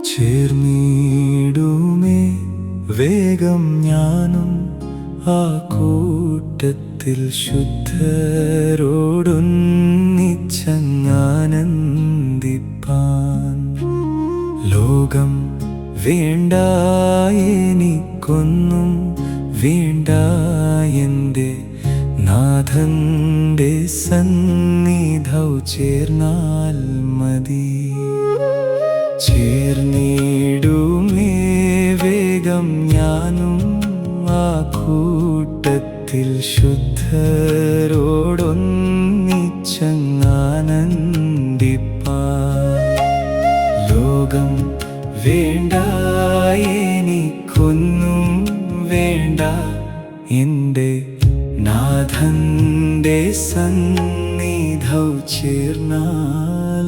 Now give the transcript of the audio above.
ചേർന്നിടുമേ വേഗം ഞാനും ആ കൂട്ടത്തിൽ ശുദ്ധരോടൊന്നിച്ചങ്ങാനന്ദിപ്പാൻ. ലോകം വേണ്ട എനിക്കൊന്നും വേണ്ട, എൻ്റെ നാഥന്റെ സന്നിധൗ ചേർന്നാൽ മതി. ചേർന്നിടുമേ വേഗം ഞാനും ആ കൂട്ടത്തിൽ ശുദ്ധരോടൊന്നിച്ചങ്ങാനന്ദിപ്പാൻ. ലോകം വേണ്ട എനിക്കൊന്നും വേണ്ട, എൻ്റെ നാഥന്റെ സന്നിധൗ ചേർന്നാൽ